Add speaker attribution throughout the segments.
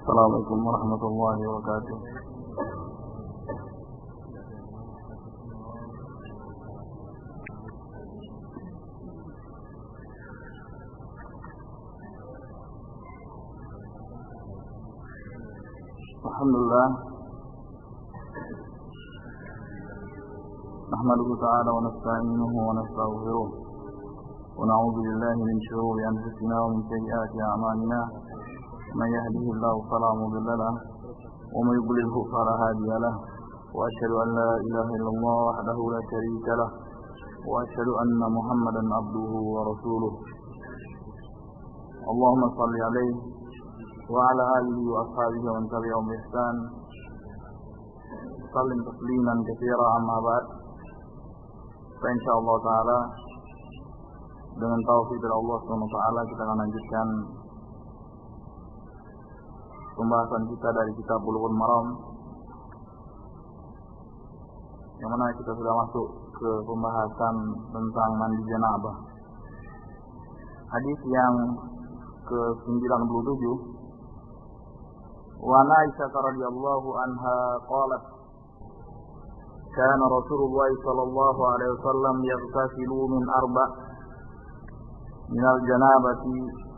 Speaker 1: Assalamualaikum warahmatullahi wabarakatuh. Alhamdulillah, nahmaduhu ta'ala wa nasta'inuhu wa nastaghfiruh wa na'udzu billahi min shururi anfusina wa min sayyiati a'malina. Man yahdihillahu fala mudilla lahu wa man yudlilhu fala hadiya lahu wa asyhadu an la ilaha illallah wahdahu la syarika lahu wa asyhadu anna Muhammadan abduhu wa rasuluh. Allahumma shalli alaihi wa ala alihi wa ashabihi wa man tabi'ahum bi ihsan. Sallim tasliman katsira amma ba'd. Insyaallah taala dengan taufik dari Allah Subhanahu wa taala kita akan lanjutkan pembahasan kita dari kitab Bulughul Maram, yang mana kita sudah masuk ke pembahasan tentang mandi janabah. Hadis yang ke-97, wa Aisyah radhiyallahu anha qalat kana Rasulullah sallallahu alaihi wasallam yaghtasilu min arba' min al-janabati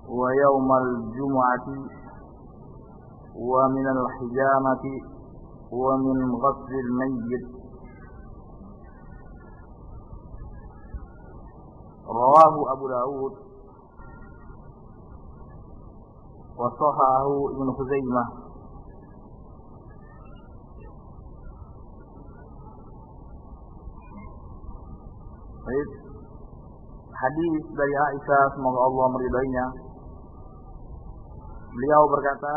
Speaker 1: wa yawmal jumu'ati wa min al-hijamati wa min ghaslil mayyit. Rawahu Abu Dawud wa sahahahu Ibn Khuzaimah. Baik, hadis dari Aisyah, semoga Allah meridainya. Beliau berkata,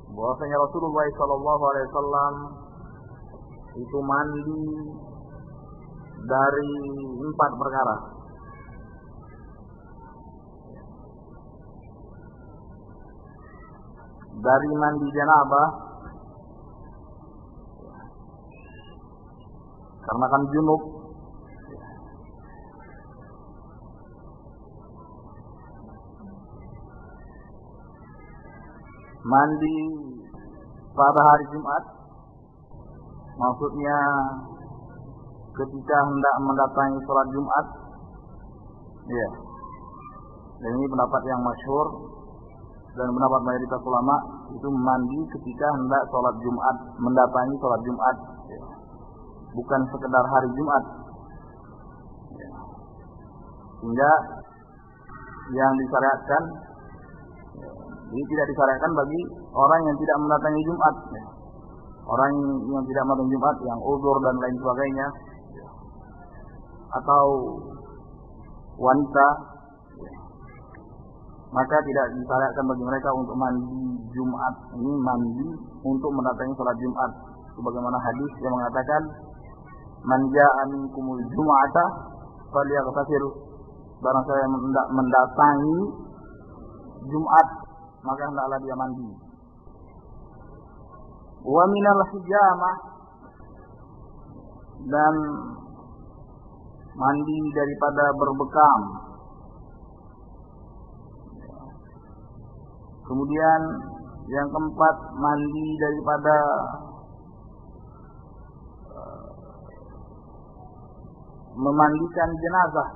Speaker 1: bahwasanya Rasulullah sallallahu alaihi wasallam itu mandi dari 4 perkara. Dari mandi janabah, karena kan junub, mandi pada hari Jumat, maksudnya ketika hendak mendatangi sholat Jumat, ya. Dan ini pendapat yang masyhur dan pendapat mayoritas ulama, itu mandi ketika hendak sholat Jumat, mendatangi sholat Jumat, ya. Bukan sekedar hari Jumat, ya. Sehingga yang disyariatkan, ini tidak disyariatkan bagi orang yang tidak mendatangi Jumat, ya. Orang yang tidak mendatangi Jumat, yang uzur dan lain sebagainya, ya. Atau wanita, ya. Maka tidak disyariatkan bagi mereka untuk mandi Jumat. Ini mandi untuk mendatangi sholat Jumat, sebagaimana hadis yang mengatakan, man jaa'a minkumul jumu'ata falyaghtasil. Barang saya mendatangi Jumat, maka hendaklah dia mandi. Wa minal hijamah, dan mandi daripada berbekam. Kemudian yang keempat, mandi daripada memandikan jenazah.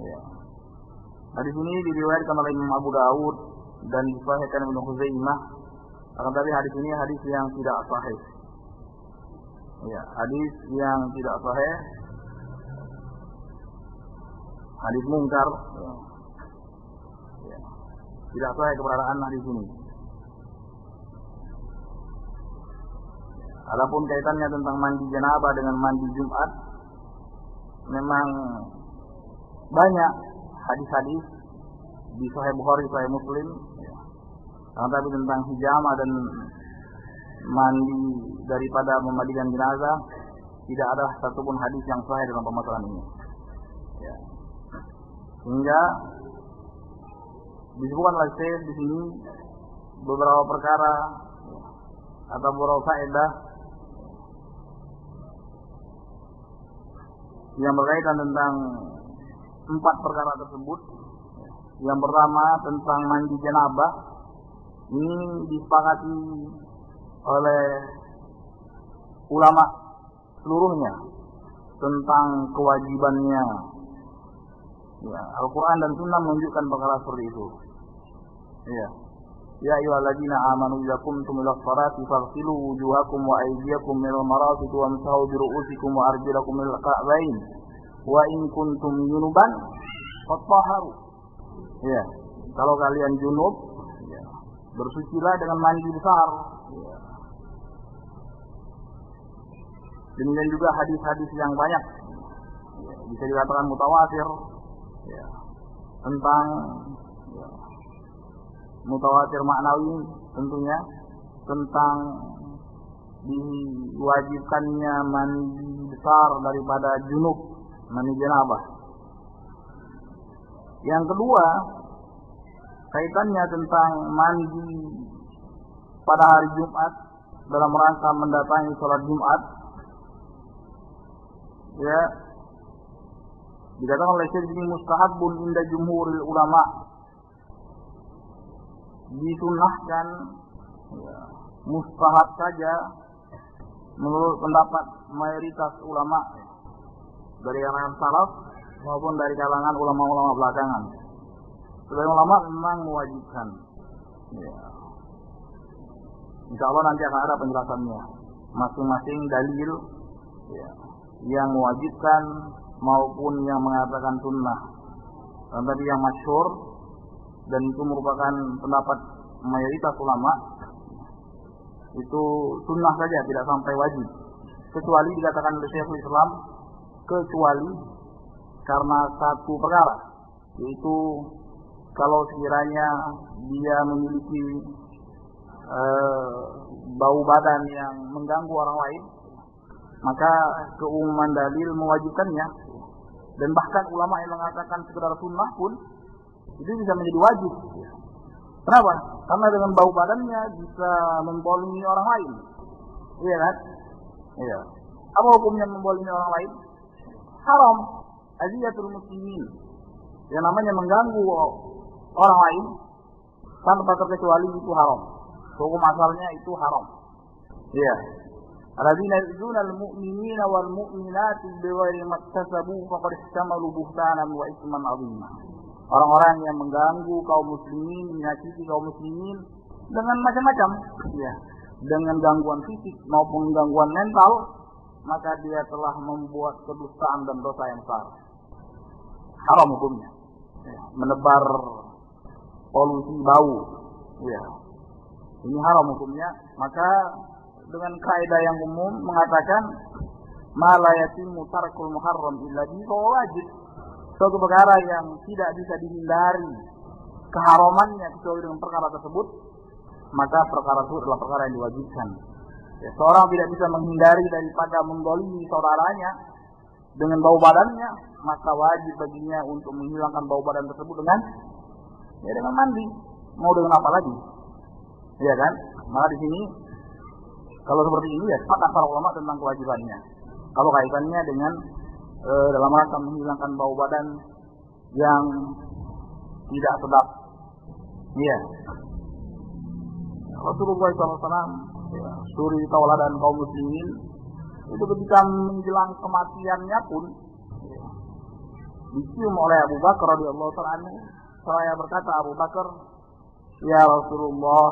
Speaker 1: Ya. Hadis ini diriwayatkan oleh Imam Abu Dawud dan disahihkan Ibnu Khuzaimah. Akan tetapi hadis ini hadis yang tidak sahih. Ya, hadis yang tidak sahih, hadis mungkar. Ya. Tidak sahih keberadaan hadis ini. Adapun kaitannya tentang mandi janabah dengan mandi Jumat, memang banyak hadis-hadis di Sahih Bukhari, Sahih Muslim. Tapi tentang hijamah dan mandi daripada memandikan jenazah, tidak ada satupun hadis yang sahih dalam permasalahan ini. Ya. Sehingga disebutkan oleh Syekh di sini beberapa perkara atau beberapa faedah yang berkaitan tentang 4 perkara tersebut. Yang pertama tentang mandi janabah. Ini disepakati oleh ulama seluruhnya tentang kewajibannya. Ya, Al-Quran dan Sunnah menunjukkan perkara seperti itu. Ya. Ya ayyuhalladzina amanu idza qumtum ila sholati faghsilu wujuhakum wa aydiyakum minal marafiq wamsahu bi ru'usikum wa arjulakum ilal ka'bayn wa in kuntum junuban fatahharu. Ya, kalau kalian junub, ya, bersucilah dengan mandi besar. Ya. Demikian juga hadis-hadis yang banyak, ya, bisa dikatakan mutawatir, ya, tentang ya, mutawatir maknawi tentunya tentang diwajibkannya mandi besar daripada junub, mandi janabah. Yang kedua, kaitannya tentang mandi pada hari Jumat dalam rangka mendatangi sholat Jumat. Ya, dikatakan oleh Syekh ini mustahabun inda jumhuril ulama, disunnahkan, ya, mustahab saja menurut pendapat mayoritas ulama dari kalangan salaf maupun dari kalangan ulama-ulama belakangan. Sebagian ulama memang mewajibkan. Ya. Insya Allah nanti akan ada penjelasannya masing-masing dalil, ya, yang mewajibkan maupun yang mengatakan sunnah. Dan tadi yang masyhur dan itu merupakan pendapat mayoritas ulama, itu sunnah saja, tidak sampai wajib. Kecuali dikatakan oleh Syekhul Islam, kecuali karena satu perkara, yaitu kalau sekiranya dia memiliki bau badan yang mengganggu orang lain, maka keumuman dalil mewajibkannya. Dan bahkan ulama yang mengatakan sekedar sunnah pun itu bisa menjadi wajib. Kenapa? Karena dengan bau badannya bisa membolimi orang lain. Iya kan? Iya. Apa hukumnya membolimi orang lain? Haram. Aziyatul muslimin. Yang namanya mengganggu orang lain tanpa terkecuali itu haram. Hukum asalnya itu haram. Iya. Alladzina yu'dzuna al-mu'minina wal mu'minati bighairi maktasabu faqad ihtamalu buhtanan wa itsman 'azima. Orang-orang yang mengganggu kaum muslimin, menyakiti kaum muslimin dengan macam-macam, ya, dengan gangguan fisik maupun gangguan mental, maka dia telah membuat kedustaan dan dosa yang besar. Haram hukumnya, ya, menebar polusi bau, ya, ini haram hukumnya. Maka dengan kaidah yang umum mengatakan ma la yatimmu tarkul muharram illa bi wajib. Suatu perkara yang tidak bisa dihindari keharamannya kecuali dengan perkara tersebut, maka perkara itu adalah perkara yang diwajibkan. Ya, seorang tidak bisa menghindari daripada mendolimi saudaranya dengan bau badannya, maka wajib baginya untuk menghilangkan bau badan tersebut dengan mandi. Mau dengan apa lagi? Ya kan? Maka di sini kalau seperti ini ya sepakat para ulama tentang kewajibannya. Kalau kaitannya dengan dalam rangka menghilangkan bau badan yang tidak sedap. Iya. Rasulullah SAW, ya, suri tauladan kaum muslimin itu ketika menjelang kematiannya pun, ya, dicium oleh Abu Bakar radhiyallahu ta'ala. Saya berkata, Abu Bakar, ya Rasulullah,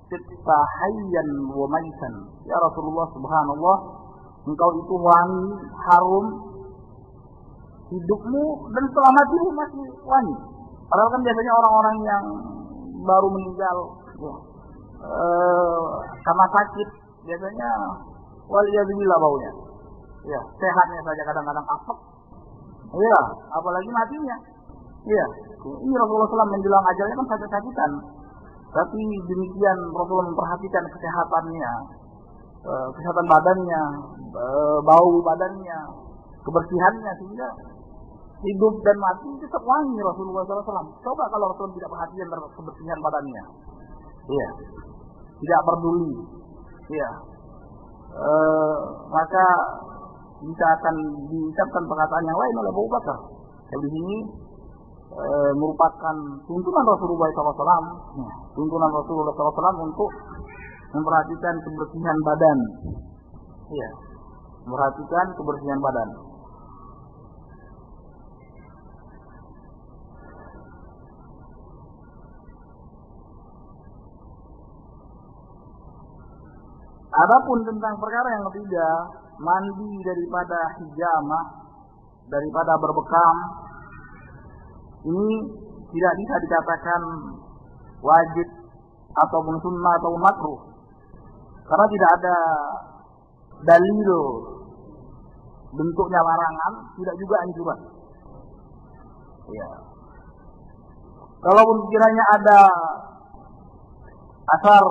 Speaker 1: sitta hayyan wa maitan. Ya Rasulullah, subhanallah, engkau itu wangi, harum, hidupmu dan setelah matimu masih wangi. Padahal kan biasanya orang-orang yang baru meninggal, ya, karena sakit, biasanya waliyadzubillah baunya. Ya, sehatnya saja kadang-kadang asap. Iya, apalagi matinya. Iya, ini Rasulullah SAW menjelang ajalnya kan sakit-sakitan. Tapi demikian Rasulullah memperhatikan kesehatannya, kesehatan badannya, bau badannya, kebersihannya, sehingga hidup dan mati tetap wangi Rasulullah SAW. Coba kalau Rasulullah tidak perhatian terhadap kebersihan badannya, iya, tidak peduli, iya, maka bisa akan diucapkan perkataan yang lain oleh Abu Bakar. Jadi ini merupakan tuntunan Rasulullah SAW, tuntunan Rasulullah SAW untuk memperhatikan kebersihan badan. Iya, memperhatikan kebersihan badan. Adapun tentang perkara yang ketiga, mandi daripada hijamah, daripada berbekam, ini tidak bisa dikatakan wajib ataupun sunnah atau makruh, karena tidak ada dalil bentuknya larangan, tidak juga anjuran. Ya. Kalaupun kiranya ada asar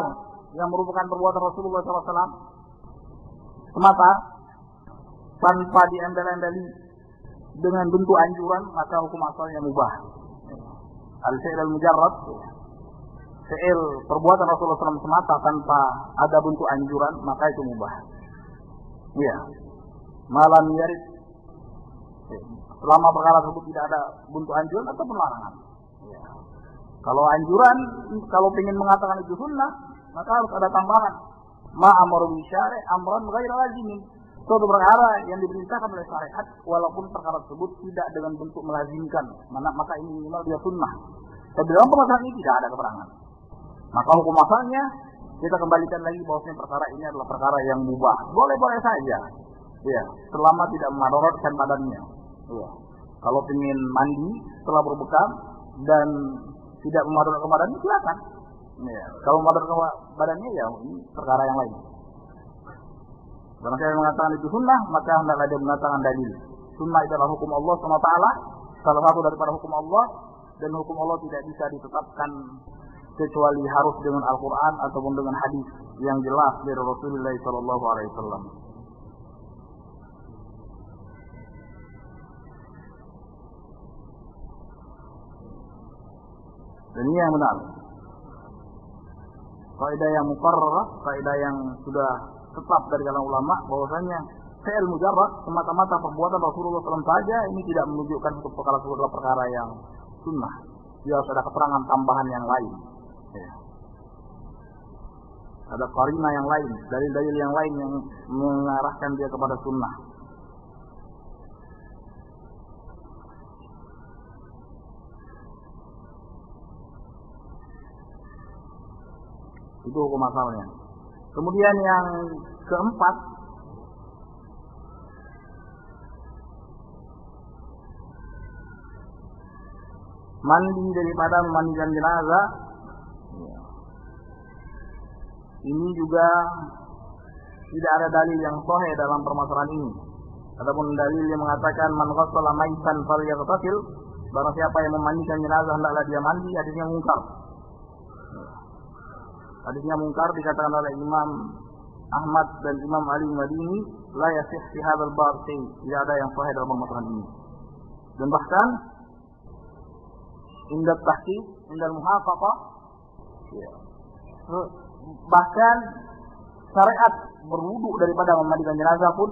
Speaker 1: yang merupakan perbuatan Rasulullah SAW semata tanpa diandal-andali dengan bentuk anjuran, maka hukum asalnya mubah. Al-fi'l al-mujarrad, fi'il perbuatan Rasulullah SAW semata tanpa ada bentuk anjuran, maka itu mubah. Iya. Malam yarid, selama perkara tersebut tidak ada bentuk anjuran atau larangan. Ya. Kalau anjuran, kalau ingin mengatakan itu sunnah, maka harus ada tambahan. Ma'amru bi syari' amran ghairu lazimin. Suatu perkara yang diperintahkan oleh syariat, walaupun perkara tersebut tidak dengan bentuk melazimkan, maka ini minimal dia sunnah. Tapi dalam permasalahan ini tidak ada keterangan. Maka hukum asalnya kita kembalikan lagi bahwasanya perkara ini adalah perkara yang mubah. Boleh-boleh saja. Ya, selama tidak memadaratkan badannya. Ya. Kalau ingin mandi setelah berbekam dan tidak memadaratkan badannya, silakan. Ya. Kalau memadaratkan badannya, ya ini perkara yang lain. Karena saya mengatakan itu sunnah, maka hendaklah dia mengatakan dalil. Sunnah adalah hukum Allah SWT, salah satu daripada hukum Allah, dan hukum Allah tidak bisa ditetapkan kecuali harus dengan Al-Quran ataupun dengan hadis yang jelas dari Rasulullah SAW. Dan ini yang benar. Kaidah yang muqarrarah, kaidah yang sudah tetap dari kalangan ulama, bahwasanya fi'il mujarrad, semata-mata perbuatan Rasulullah SAW saja, ini tidak menunjukkan untuk perkara tersebut adalah perkara yang sunnah. Dia harus ada keterangan tambahan yang lain. Ya. Ada qarinah yang lain, dalil-dalil yang lain yang mengarahkan dia kepada sunnah. Itu hukum asalnya. Kemudian yang keempat, mandi daripada memandikan jenazah. Ini juga tidak ada dalil yang sahih dalam permasalahan ini. Adapun dalil yang mengatakan man ghassala maitan falyaghtasil, barang siapa yang memandikan jenazah hendaklah dia mandi, hadisnya mungkar. Hadisnya mungkar dikatakan oleh Imam Ahmad dan Imam Ali Madini, la yasih fi hadzal bab shay, tidak ada yang sahih dalam permasalahan ini. Dan bahkan inda tahqiq, inda muhafaqah, bahkan syariat berwudu daripada memandikan jenazah pun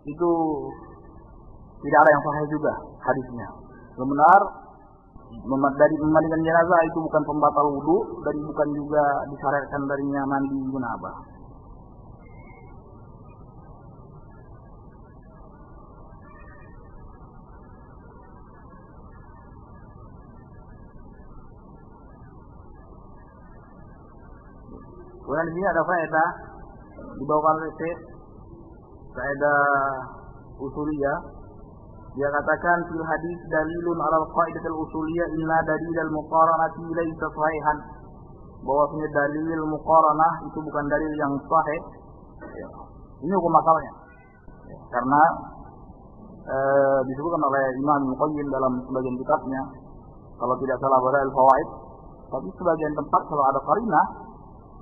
Speaker 1: itu tidak ada yang sahih juga hadisnya. Benar, dari memandikan jenazah itu bukan pembatal wudu, dan bukan juga disyariatkan darinya mandi junabah. Kemudian di sini ada faedah dibawakan oleh Syekh, faedah usuliyah. Dia katakan fil hadis dalilun 'alal qaidatil usuliyah inna dalilal muqaranati laysa sahihan. Bahwasanya dalil muqaranah itu bukan dalil yang sahih. Ini hukum asalnya. Karena disebutkan oleh Imam Al-Qayyim dalam sebagian kitabnya, kalau tidak salah pada Al-Fawaid, tapi sebagian tempat kalau ada qarinah,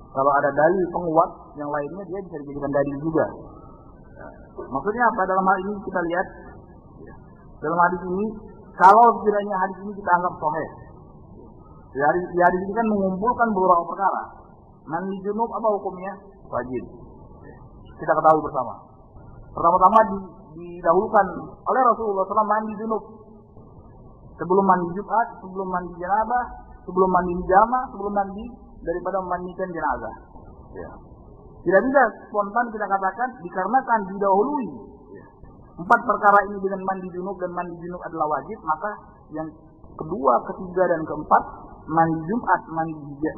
Speaker 1: kalau ada dalil penguat yang lainnya, dia bisa dijadikan dalil juga. Maksudnya apa? Dalam hal ini kita lihat, dalam hadis ini, kalau sekiranya hadis ini kita anggap sahih, di hadis ini kan mengumpulkan beberapa perkara. Mandi junub apa hukumnya? Wajib. Kita ketahui bersama. Pertama-tama didahulukan oleh Rasulullah SAW mandi junub. Sebelum mandi Jumat, sebelum mandi janabah, sebelum mandi hijama, sebelum mandi daripada memandikan jenazah. Ya. Tidak bisa spontan kita katakan dikarenakan didahului 4 perkara ini dengan mandi junub dan mandi junub adalah wajib, maka yang kedua, ketiga dan keempat mandi Jumat,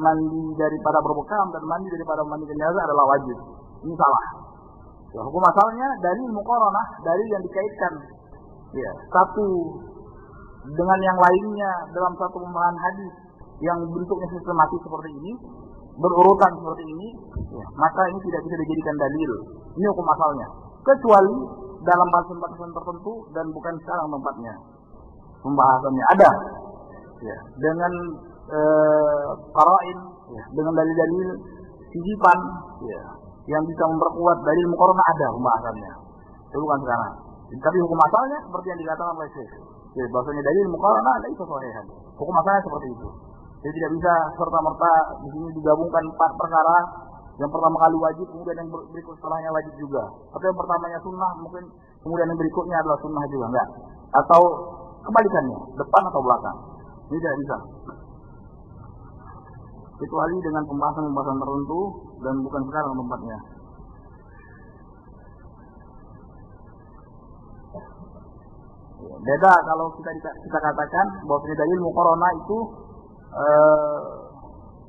Speaker 1: mandi daripada berbekam dan mandi daripada memandikan jenazah adalah wajib. Ini salah. Ya, hukum asalnya dari muqaranah, dari yang dikaitkan ya, satu dengan yang lainnya dalam satu pemahaman hadis yang bentuknya sistematis seperti ini, berurutan seperti ini, ya, maka ini tidak bisa dijadikan dalil. Ini hukum asalnya. Kecuali dalam batasan-batasan tertentu dan bukan sekarang tempatnya. Pembahasannya ada. Ya, dengan qara'in, ya, dengan dalil-dalil sisipan, ya, yang bisa memperkuat dalil muqaranah ada pembahasannya. Itu bukan sekarang. Tapi hukum asalnya seperti yang dikatakan oleh Syekh. Ya, bahasanya dalil muqaranah ada itu sahihan. Hukum asalnya seperti itu. Jadi tidak bisa serta-merta di sini digabungkan 4 perkara. Yang pertama kali wajib, kemudian yang berikut setelahnya wajib juga. Atau yang pertamanya sunnah, mungkin kemudian yang berikutnya adalah sunnah juga, enggak. Atau kebalikannya, depan atau belakang. Ini tidak bisa. Kecuali dengan pembahasan-pembahasan tertentu dan bukan sekarang tempatnya. Beda kalau kita katakan bahwa dalil muqaranah itu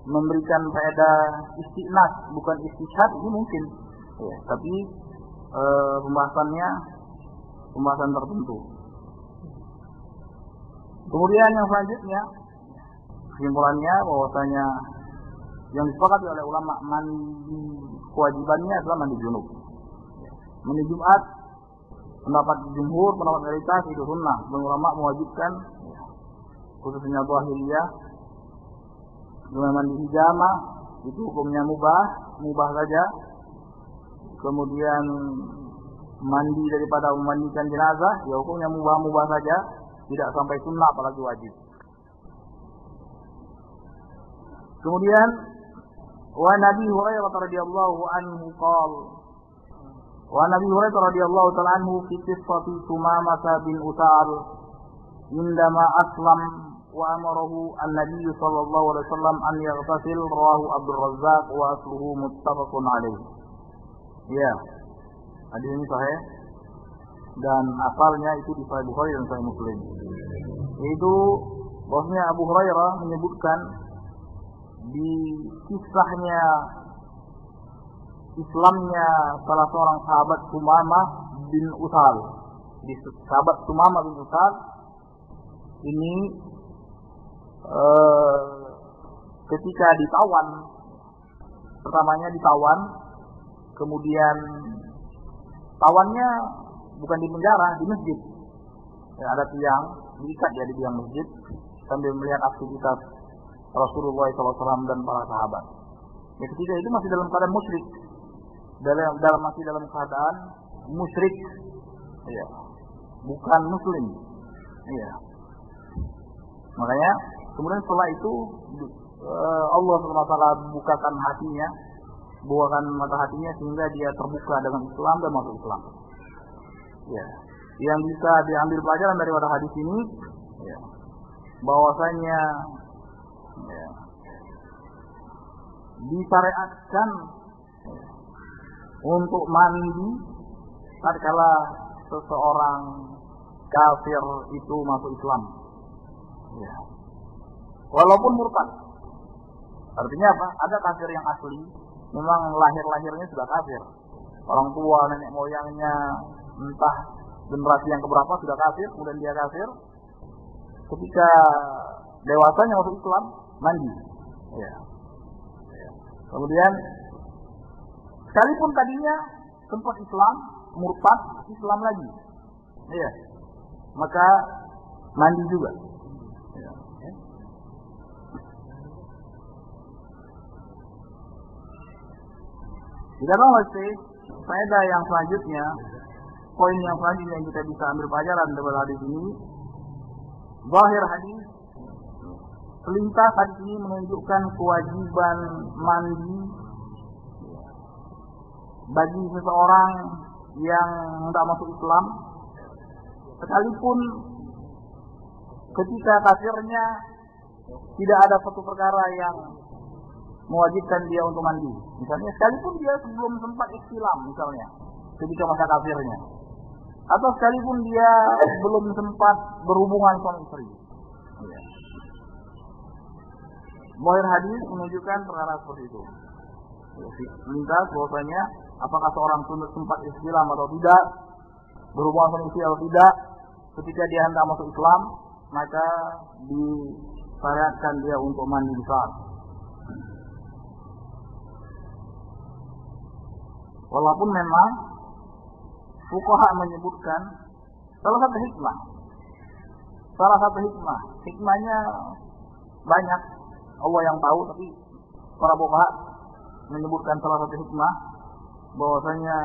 Speaker 1: memberikan faedah istiqnas bukan istishhad, ini mungkin ya, tapi pembahasannya pembahasan tertentu. Kemudian yang selanjutnya kesimpulannya bahwasanya yang disepakati oleh ulama mandi kewajibannya adalah mandi junub. Mandi Jumat pendapat jumhur, pendapat mayoritas itu sunnah. Ulama mewajibkan khususnya zahiriyah. Dengan mandi hijama itu hukumnya mubah saja. Kemudian mandi daripada memandikan jenazah ya hukumnya mubah saja, tidak sampai sunnah apalagi wajib. Kemudian wa Nabi Hurairah radhiyallahu anhu qala wa Nabi Hurairah radhiyallahu ta'ala anhu fi qissati Sumamah bin Utsal indama aslam wa amarahu an-nabiy sallallahu alaihi wasallam an yaghtasil rawahu Abdul Razzaq wa asluhu muttafaqun alaih. Ya. Hadis ini sahih dan asalnya itu di Sahih Bukhari dan Sahih Muslim. Itu bahwasanya Abu Hurairah menyebutkan di kisahnya Islamnya salah seorang sahabat Sumamah bin Utsal. Di sahabat Sumamah bin Utsal ini ketika ditawan, pertamanya ditawan, kemudian tawannya bukan di penjara, di masjid. Ya, ada tiang, diikat ya di tiang masjid sambil melihat aktivitas Rasulullah SAW dan para sahabat. Ya, ketika itu masih dalam keadaan musyrik, masih dalam keadaan musyrik, ya, bukan muslim. Ya. Makanya kemudian setelah itu Allah SWT bukakan hatinya, bukakan mata hatinya sehingga dia terbuka dengan Islam dan masuk Islam. Ya, yang bisa diambil pelajaran dari hadis ini, ya, bahwasanya ya, disyariatkan untuk mandi tatkala seseorang kafir itu masuk Islam. Ya. Walaupun murtad. Artinya apa? Ada kafir yang asli, memang lahir-lahirnya sudah kafir. Orang tua, nenek moyangnya, entah generasi yang keberapa sudah kafir, kemudian dia kafir. Ketika dewasanya masuk Islam, mandi. Ya. Kemudian sekalipun tadinya sempat Islam, murtad, Islam lagi. Ya. Maka mandi juga. Ya. Kita tahu masih faedah yang selanjutnya, poin yang selanjutnya yang kita bisa ambil pelajaran dari hadis ini. Zahir hadis, selintas hadis ini menunjukkan kewajiban mandi bagi seseorang yang hendak masuk Islam, sekalipun ketika kafirnya tidak ada satu perkara yang mewajibkan dia untuk mandi. Misalnya sekalipun dia sebelum sempat Islam misalnya, ketika masa kafirnya. Atau sekalipun dia belum sempat berhubungan suami istri. Zahir hadis menunjukkan perkara seperti itu. Lintas bahwasanya apakah seorang sempat Islam atau tidak, berhubungan suami istri atau tidak, ketika dia hendak masuk Islam, maka disyariatkan dia untuk mandi besar. Walaupun memang fuqaha menyebutkan salah satu hikmahnya banyak, Allah yang tahu, tapi para fuqaha menyebutkan salah satu hikmah bahwasanya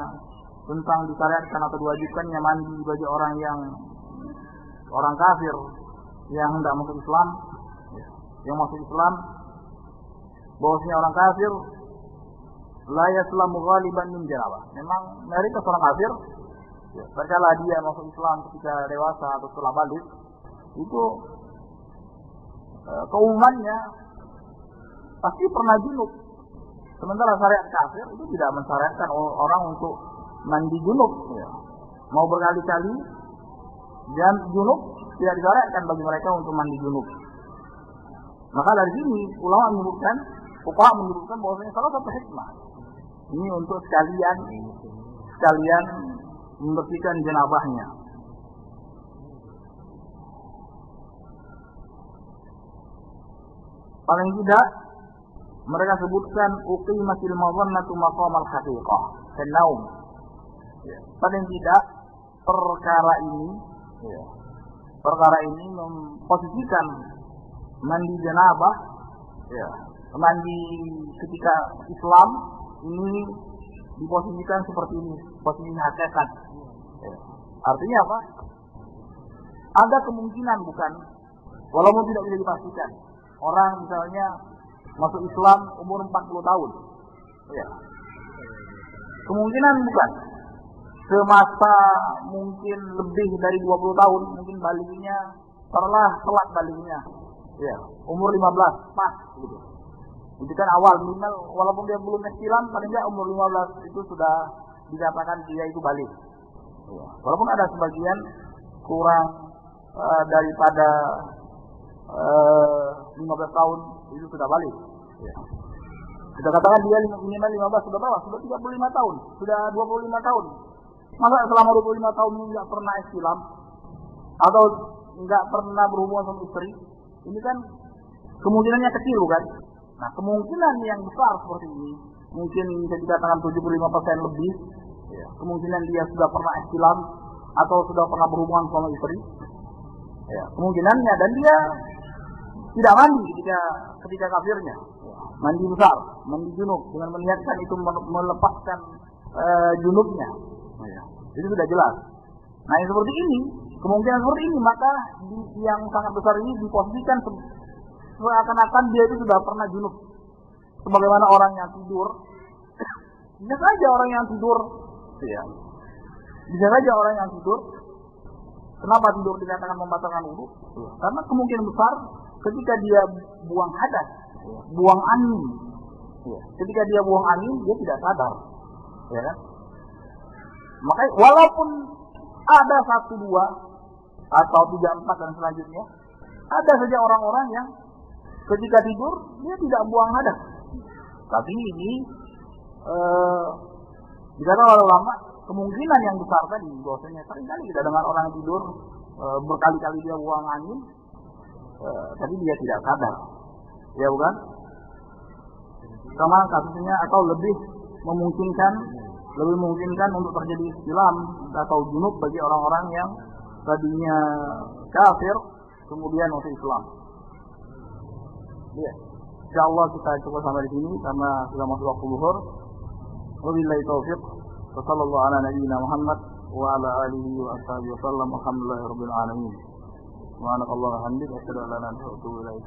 Speaker 1: tentang disyariatkan atau diwajibkannya mandi bagi orang kafir yang hendak masuk Islam, bahwasanya orang kafir la yaslamu ghaliban min janabah. Memang mereka seorang kafir, berkala dia masuk Islam ketika dewasa atau setelah balik, itu keumumannya pasti pernah junub. Sementara syariat kafir itu tidak mensyariatkan orang untuk mandi junub. Mau berkali-kali dan junub tidak disyariatkan bagi mereka untuk mandi junub. Maka dari sini ulama menyebutkan, fuqaha menyebutkan bahwasanya salah satu hikmah ini untuk sekalian membersihkan jenabahnya. Paling tidak mereka sebutkan uqimatil madhannatu maqamal haqiqah kanaum. Paling tidak perkara ini memposisikan mandi janabah, mandi ketika Islam ini diposisikan seperti ini, posisi hakikat. Artinya apa? Ada kemungkinan, bukan, walaupun tidak bisa dipastikan, orang misalnya masuk Islam umur 40 tahun. Kemungkinan bukan. Semasa mungkin lebih dari 20 tahun, mungkin baliknya telat baliknya. Umur 15 pas gitu. Itu kan awal minimal, walaupun dia belum Islam, paling tidak umur 15 itu sudah dikatakan dia itu balik. Walaupun ada sebagian kurang daripada 15 tahun itu sudah balik. Kita katakan dia minimal 15 sudah berapa? Sudah 35 tahun, sudah 25 tahun. Masa selama 25 tahun ini nggak pernah Islam atau nggak pernah berhubungan sama istri? Ini kan kemungkinannya kecil, bukan? Nah, kemungkinan yang besar seperti ini, mungkin bisa dikatakan 75% lebih, kemungkinan dia sudah pernah Islam atau sudah pernah berhubungan sama istri. Kemungkinannya, dan dia tidak mandi ketika kafirnya. Mandi besar, mandi junub, dengan meniatkan itu melepaskan junubnya. Itu sudah jelas. Nah, yang seperti ini, kemungkinan seperti ini, maka yang sangat besar ini diposisikan seakan-akan dia itu sudah pernah junub. Sebagaimana orang yang tidur, bisa saja orang yang tidur, kenapa tidur dikatakan membatalkan wudu? Karena kemungkinan besar ketika dia buang hadas, buang angin, ketika dia buang angin dia tidak sadar, Makanya walaupun ada 1, 2 atau 3, 4 dan selanjutnya, ada saja orang-orang yang ketika tidur dia tidak buang hadas. Tapi ini dikatakan oleh ulama, kemungkinan yang besar tadi bahwasanya seringkali kita dengar orang tidur berkali-kali dia buang angin, tapi dia tidak sadar, bukan? Sama kasusnya, atau lebih memungkinkan untuk terjadi Islam atau junub bagi orang-orang yang tadinya kafir kemudian masuk Islam. Insyaallah kita cukup sampai di sini karena sudah masuk waktu zuhur. Wabillahi taufiq. Wassallallahu ala nabiyyina Muhammad wa ala alihi wa ashabihi wasallam. Alhamdulillahirabbil alamin. Subhanakallahumma wa bihamdika asyhadu an la ilaha illa anta astaghfiruka wa atubu ilaik.